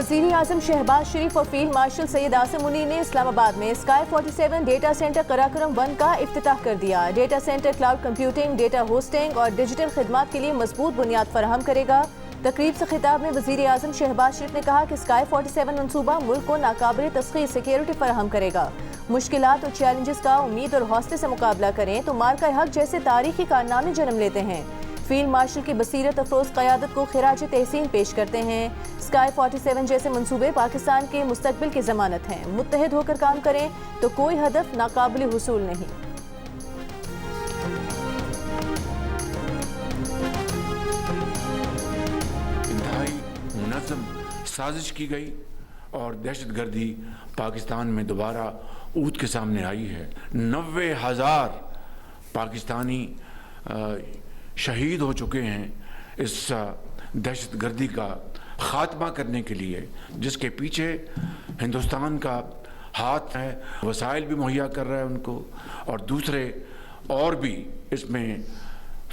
वज़ीर आज़म शहबाज शरीफ और field marshal Syed Asim Munir ने इस्लामाबाद में स्काई 47 डेटा सेंटर कराकोरम 1 का इफ्तिताह कर दिया। Data centre cloud computing, data hosting और डिजिटल खिदमात के लिए मजबूत बुनियाद फराहम करेगा। तकरीब से खिताब में वज़ीर आज़म शहबाज शरीफ ने कहा कि स्काई 47 मनसूबा मुल्क को नाकाबिल तस्खीर सिक्योरिटी फराहम करेगा। मुश्किलात और चैलेंजेस का उम्मीद और हौसले से मुकाबला करें तो मार्का हक जैसे तारीखी कारनामे जन्म लेते हैं। फील्ड मार्शल की बसीरत अफरोज क़यादत को खिराज तहसीन पेश करते हैं। स्काई 47 जैसे मंसूबे पाकिस्तान के मुस्तकबिल की जमानत हैं। मुत्तहिद होकर काम करें तो कोई हदफ नाकाबिल हुसूल नहीं। इंतहाई मुनज़्ज़म साजिश की गई और दहशतगर्दी पाकिस्तान में दोबारा ऊद के सामने आई है। 90,000 पाकिस्तानी शहीद हो चुके हैं इस दहशतगर्दी का ख़ात्मा करने के लिए, जिसके पीछे हिंदुस्तान का हाथ है। वसाइल भी मुहैया कर रहा है उनको, और दूसरे और भी इसमें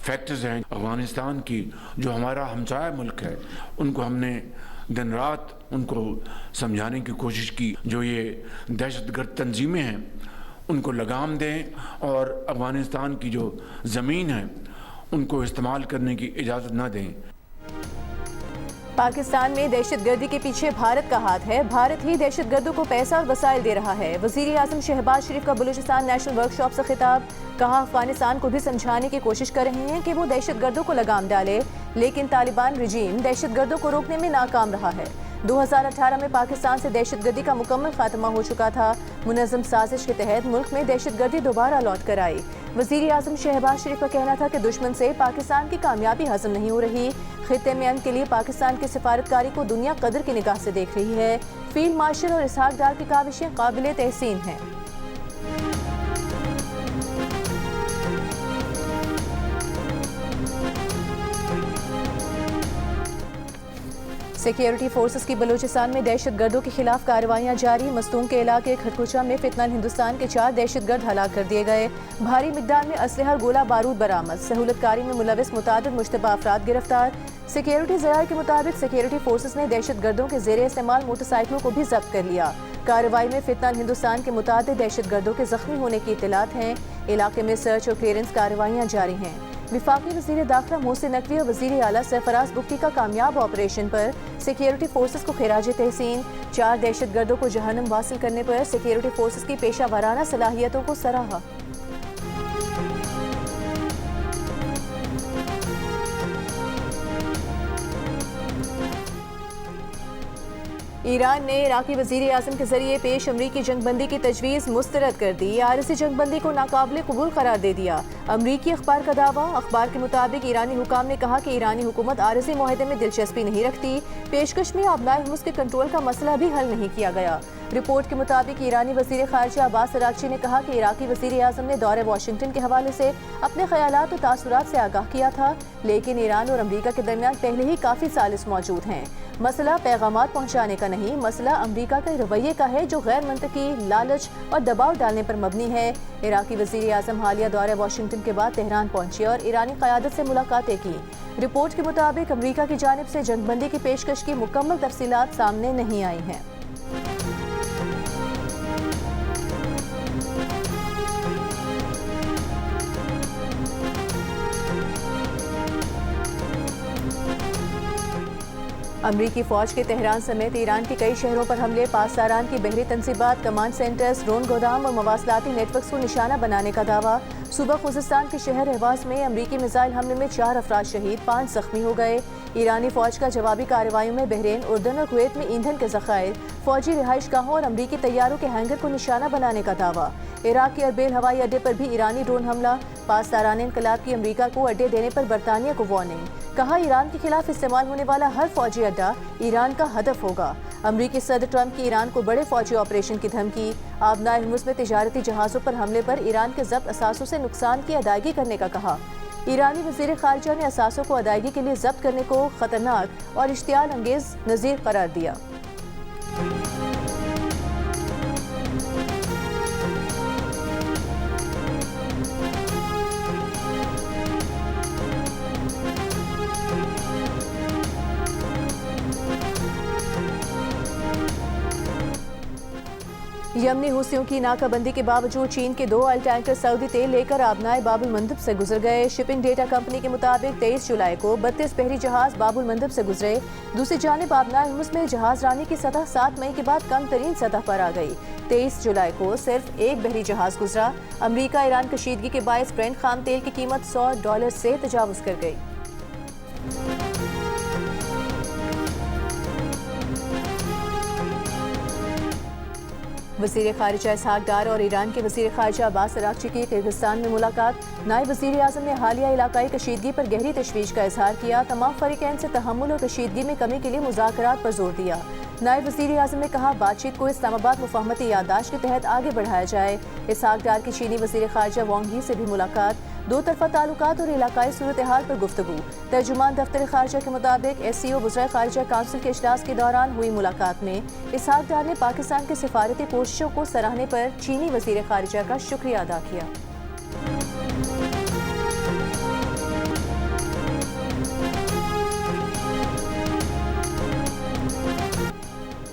फैक्टर्स हैं। अफ़गानिस्तान की जो हमारा हमसाया मुल्क है, उनको हमने दिन रात उनको समझाने की कोशिश की, जो ये दहशतगर्द तंजीमें हैं उनको लगाम दें और अफ़गानिस्तान की जो ज़मीन है उनको इस्तेमाल करने की इजाज़त न दें। पाकिस्तान में दहशतगर्दी के पीछे भारत का हाथ है। भारत ही दहशतगर्दों को पैसा और वसाइल दे रहा है। वज़ीर आज़म शहबाज शरीफ का बलूचिस्तान नेशनल वर्कशॉप से खिताब। कहा, अफगानिस्तान को भी समझाने की कोशिश कर रहे हैं कि वो दहशतगर्दों को लगाम डाले, लेकिन तालिबान रजीम दहशतगर्दों को रोकने में नाकाम रहा है। 2018 में पाकिस्तान से दहशतगर्दी का मुकम्मल खात्मा हो चुका था। मुनज़्ज़म साजिश के तहत मुल्क में दहशतगर्दी दोबारा लौट कर आई। वज़ीर आज़म शहबाज शरीफ का कहना था कि दुश्मन से पाकिस्तान की कामयाबी हज़म नहीं हो रही। खित्ते में अमन के लिए पाकिस्तान की सिफारतकारी को दुनिया कदर की निगाह से देख रही है। फील्ड मार्शल और इसहाक डार की काविशें काबिल तहसीन हैं। सिक्योरिटी फोर्सेस की बलूचिस्तान में दहशतगर्दों के खिलाफ कार्रवाइयां जारी। मस्तूम के इलाके खरकुचा में फितनल हिंदुस्तान के 4 दहशतगर्द हलाक कर दिए गए। भारी मिकदार में असलहा और गोला बारूद बरामद। सहूलतकारी में मुलविस मुतादिद मुश्तबा अफराद गिरफ्तार। सिक्योरिटी ज़राए के मुताबिक सिक्योरिटी फोर्सेस ने दहशतगर्दों के ज़ेरे इस्तेमाल मोटरसाइकिलों को भी जब्त कर लिया। कार्रवाई में फितनल हिंदुस्तान के मुतादिद दहशतगर्दों के जख्मी होने की इत्तलात हैं। इलाके में सर्च और क्लियरेंस कार्रवाइयां जारी हैं। विफाकी वज़ीर दाखिला मोहसिन नकवी और वज़ीर आला सरफराज बुक्की का कामयाब ऑपरेशन पर सिक्योरिटी फोर्सेस को खिराज तहसीन। 4 दहशतगर्दों को जहन्नम वासिल करने पर सिक्योरिटी फोर्सेस की पेशा वाराना सलाहियतों को सराहा। ईरान ने इराकी वज़ीर आज़म के जरिए पेश अमरीकी जंगबंदी की तजवीज़ मुस्तरद कर दी। आरसी जंगबंदी को नाकाबिल कबूल करार दे दिया। अमरीकी अखबार का दावा। अखबार के मुताबिक ईरानी हुकाम ने कहा कि ईरानी हुकूमत आरसी मुआहदे में दिलचस्पी नहीं रखती। पेशकश में आबनाए हुर्मुज़ के कंट्रोल का मसला भी हल नहीं किया गया। रिपोर्ट के मुताबिक ईरानी वज़ीर ख़ारिजा अब्बास अराग़ची ने कहा कि इराकी वज़ीर आज़म ने दौरे वाशिंगटन के हवाले से अपने ख़यालात और तासुरात से आगाह किया था, लेकिन ईरान और अमरीका के दरमियान पहले ही काफ़ी सालिस मौजूद हैं। मसला पैगामात पहुँचाने का नहीं, मसला अमरीका के रवैये का है जो गैर मंतकी, लालच और दबाव डालने पर मबनी है। इराकी वज़ीर आज़म हालिया दौरे वाशिंगटन के बाद तेहरान पहुँचे और ईरानी क़यादत से मुलाकातें की। रिपोर्ट के मुताबिक अमरीका की जानिब से जंगबंदी की पेशकश की मुकम्मल तफसीलात सामने नहीं आई हैं। अमरीकी फ़ौज के तेहरान समेत ईरान के कई शहरों पर हमले। पासदारान की बहरी तनसीबात, कमांड सेंटर्स, ड्रोन गोदाम और मवासलाती नेटवर्क्स को निशाना बनाने का दावा। सूबा खुज़िस्तान के शहर रहवास में अमरीकी मिसाइल हमले में 4 अफराद शहीद, 5 जख्मी हो गए। ईरानी फ़ौज का जवाबी कार्रवाइयों में बहरीन, उर्दन और कुवैत में ईंधन के ज़खायर, फ़ौजी रिहाइश गाहों और अमरीकी तैयारों के हैंगर को निशाना बनाने का दावा। इराक के अरबेल हवाई अड्डे पर भी ईरानी ड्रोन हमला। पासदारान इनकलाब की अमरीका को अड्डे देने पर बरतानिया को वार्निंग। कहा, ईरान के खिलाफ इस्तेमाल होने वाला हर फौजी अड्डा ईरान का हदफ होगा। अमरीकी सदर ट्रंप की ईरान को बड़े फौजी ऑपरेशन की धमकी। आबनाए हुर्मुज़ में तिजारती जहाज़ों पर हमले पर ईरान के ज़ब्त असासों से नुकसान की अदायगी करने का कहा। ईरानी वज़ीर ख़ारिजा ने असासों को अदायगी के लिए ज़ब्त करने को ख़तरनाक और इश्तियाल अंगेज़ नज़ीर करार दिया। यमनी हुसियों की नाकाबंदी के बावजूद चीन के 2 ऑयल टैंकर सऊदी तेल लेकर आबनाए बाबुल मंदब से गुजर गए। शिपिंग डेटा कंपनी के मुताबिक 23 जुलाई को 32 बहरी जहाज बाबुल मंदब से गुजरे। दूसरी जानिब आबनाए हुर्मुज़ में जहाज रानी की सतह 7 मई के बाद कम तरीन सतह पर आ गई। 23 जुलाई को सिर्फ एक बहरी जहाज गुजरा। अमरीका ईरान कशीदगी के बायस ब्रेंट खाम तेल की कीमत $100 से तजावुज कर गई। वज़ीर ख़ारिजा इसहाक डार और ईरान के वज़ीर ख़ारिजा अब्बास अराग़ची की किर्गिस्तान में मुलाकात। नायब वज़ीर आज़म ने हालिया इलाकाई कशीदगी पर गहरी तशवीश का इजहार किया। तमाम फ़रीक़ैन से तहम्मुल और कशीदगी में कमी के लिए मुज़ाकरात पर जोर दिया। नायब वज़ीर आज़म ने कहा बातचीत को इस्लामाबाद मुफ़ाहमती याददाश्त के तहत आगे बढ़ाया जाए। इसहाक डार की चीनी वज़ीर ख़ारिजा वांग यी से भी मुलाकात। 2 तरफ़ा ताल्लुकात और इलाकाई सूरत हाल पर गुफ्तगू। तर्जुमान दफ्तर ख़ारिजा के मुताबिक SCO वज़राए ख़ारिजा काउंसिल के इजलास के दौरान हुई मुलाकात में इसहाक डार ने पाकिस्तान के सिफारती कोशिशों को सराहने पर चीनी वज़ीर ख़ारिजा का शुक्रिया अदा किया।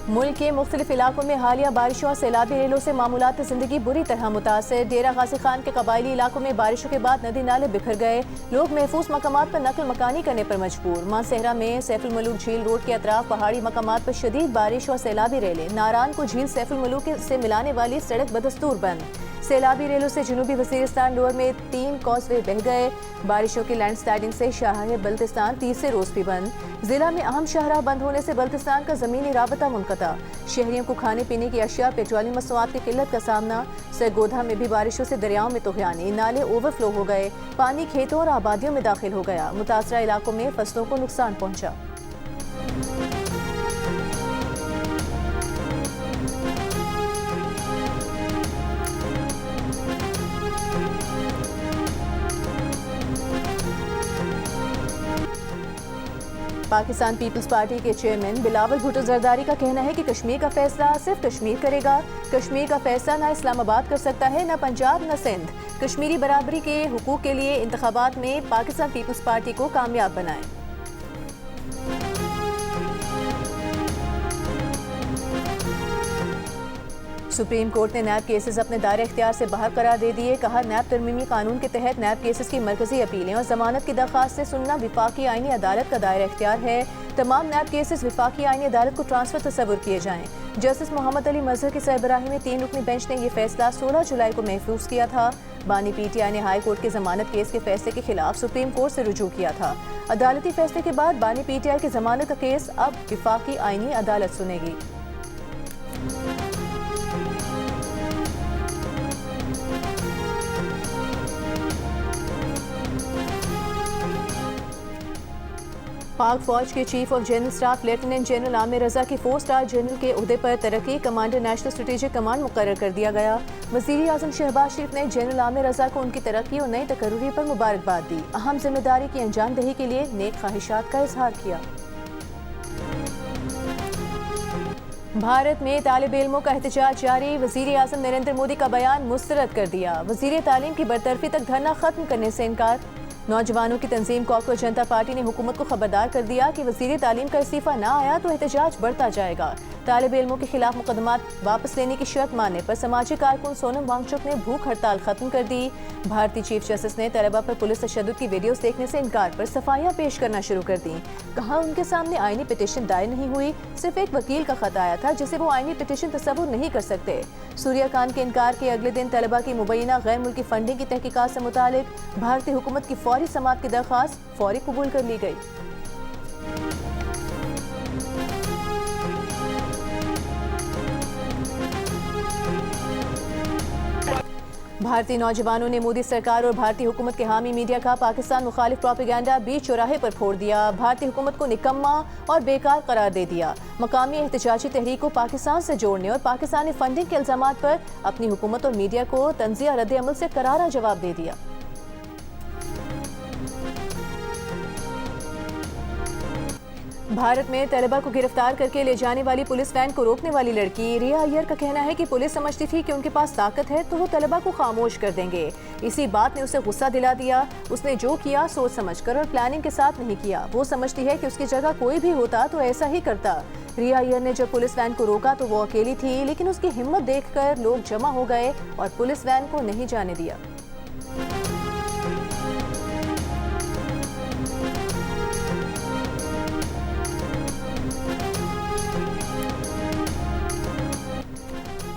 मुल्क के मुख्तलिफ इलाकों में हालिया बारिशों और सैलाबी रेलों से मामूलात ज़िंदगी बुरी तरह मुतासर। डेरा गाजी खान के कबायली इलाकों में बारिशों के बाद नदी नाले बिखर गए। लोग महफूज मकामात पर नकल मकानी करने पर मजबूर। मानसेहरा में सैफुल मलूक झील रोड के अतराफ पहाड़ी मकामात पर शदीद बारिश और सैलाबी रेलें। नारान को झील सैफुल मलूक से मिलाने वाली सड़क बदस्तूर बंद। सैलाबी रेलों से जनूबी वज़ीरिस्तान लोअर में 3 कॉजवे बह गए। बारिशों की लैंडस्लाइडिंग से शाह बल्तिस्तान तीसरे रोज भी बंद। जिला में अहम शाहराह बंद होने से बल्तिस्तान का ज़मीनी राबता मुनक़ता। शहरियों को खाने पीने की अशिया पेट्रोलियम मसनूआत की किल्लत का सामना। सरगोधा में भी बारिशों से दरियाओं में तुग़यानी, नाले ओवरफ्लो हो गए। पानी खेतों और आबादियों में दाखिल हो गया। मुतासरा इलाकों में फसलों को नुकसान पहुंचा। पाकिस्तान पीपल्स पार्टी के चेयरमैन बिलावल भुट्टो जरदारी का कहना है कि कश्मीर का फैसला सिर्फ कश्मीर करेगा। कश्मीर का फैसला न इस्लामाबाद कर सकता है, न पंजाब, न सिंध। कश्मीरी बराबरी के हुकूक के लिए इंतखाबात में पाकिस्तान पीपल्स पार्टी को कामयाब बनाएं। सुप्रीम कोर्ट ने नैब केसेस अपने दायरे इख्तियार से बाहर करार दे दिए। कहा नैब तरमीमी कानून के तहत नैब केसेस की मरकजी अपीलें और जमानत की दरख्वास्त सुनना विफाकी आईनी अदालत का दायरा इख्तियार है। तमाम नैब केसेस विफाकी आईनी अदालत को ट्रांसफर तस्वुर किए जाएं। जस्टिस मोहम्मद अली मजहर की सरबराही में 3 रुकनी बेंच ने यह फैसला 16 जुलाई को महफूज किया था। बानी PTI ने हाई कोर्ट के जमानत केस के फैसले के खिलाफ सुप्रीम कोर्ट से रुजू किया था। अदालती फैसले के बाद बानी PTI के जमानत का केस अब विफाकी आईनी अदालत सुनेगी। पाक फौज के chief of general staff lieutenant general Amir Raza की 4 स्टार जनरल के ओहदे पर तरक्की। कमांडर नेशनल स्ट्रेटेजिक कमांड मुकर्रर कर दिया गया। वज़ीर आज़म शहबाज शरीफ ने जनरल आमिर रजा को उनकी तरक्की और नई तकर्रुरी पर मुबारकबाद दी। अहम जिम्मेदारी की अंजामदही के लिए नेक ख्वाहिशात का इजहार किया। भारत में तालिब इल्मों का एहतजाज जारी। वज़ीर आज़म नरेंद्र मोदी का बयान मुस्तरद कर दिया। वज़ीर तालीम की बरतरफी तक धरना खत्म करने से इनकार। नौजवानों की तंजीम कॉकरोच जनता पार्टी ने हुकूमत को खबरदार कर दिया कि वज़ीर तालीम का इस्तीफा ना आया तो एहतजाज बढ़ता जाएगा। तालिब इल्मों के खिलाफ मुकदमात वापस लेने की शर्त मानने पर समाजी कारकुन सोनम वांगचुक ने भूख हड़ताल खत्म कर दी। भारतीय चीफ जस्टिस ने तलबा पर पुलिस तशद्दुद की वीडियोस देखने से इनकार पर सफाइयां पेश करना शुरू कर दी। कहा उनके सामने आईनी पिटीशन दायर नहीं हुई, सिर्फ एक वकील का खत आया था जिसे वो आईनी पिटीशन तस्वुर नहीं कर सकते। सूर्या खान के इनकार के अगले दिन तलबा की मुबैना गैर मुल्की फंडिंग की तहकीकात से मुतालिक भारतीय हुकूमत की फौरी समाअत की दरख्वास्त फौरी कबूल कर ली गई। भारतीय नौजवानों ने मोदी सरकार और भारतीय हुकूमत के हामी मीडिया का पाकिस्तान मुखालिफ प्रोपेगेंडा बीच चौराहे पर फोड़ दिया। भारतीय हुकूमत को निकम्मा और बेकार करार दे दिया। मकामी एहतजाजी तहरीक को पाकिस्तान से जोड़ने और पाकिस्तानी फंडिंग के इल्जामात पर अपनी हुकूमत और मीडिया को तंजिया रद्द अमल से करारा जवाब दे दिया। भारत में तलबा को गिरफ्तार करके ले जाने वाली पुलिस वैन को रोकने वाली लड़की रिया अय्यर का कहना है कि पुलिस समझती थी कि उनके पास ताकत है तो वो तलबा को खामोश कर देंगे। इसी बात ने उसे गुस्सा दिला दिया। उसने जो किया सोच समझकर और प्लानिंग के साथ नहीं किया। वो समझती है कि उसकी जगह कोई भी होता तो ऐसा ही करता। रिया अय्यर ने जब पुलिस वैन को रोका तो वो अकेली थी, लेकिन उसकी हिम्मत देखकर लोग जमा हो गए और पुलिस वैन को नहीं जाने दिया।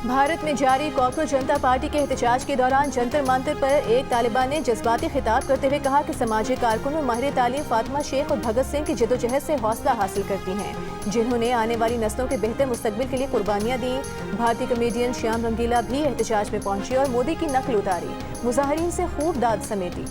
भारत में जारी कॉकरोच जनता पार्टी के एहतजाज के दौरान जंतर मंतर पर एक तालिबान ने जज्बाती खिताब करते हुए कहा कि समाजी कारकुन और माहिर तालीम फातिमा शेख और भगत सिंह की जदोजहद से हौसला हासिल करती हैं, जिन्होंने आने वाली नस्लों के बेहतर मुस्तकबिल के लिए कुर्बानियां दी। भारतीय कमेडियन श्याम रंगीला भी एहतजाज में पहुंचे और मोदी की नकल उतारी। मुजाहिरीन से खूब दाद समेटी।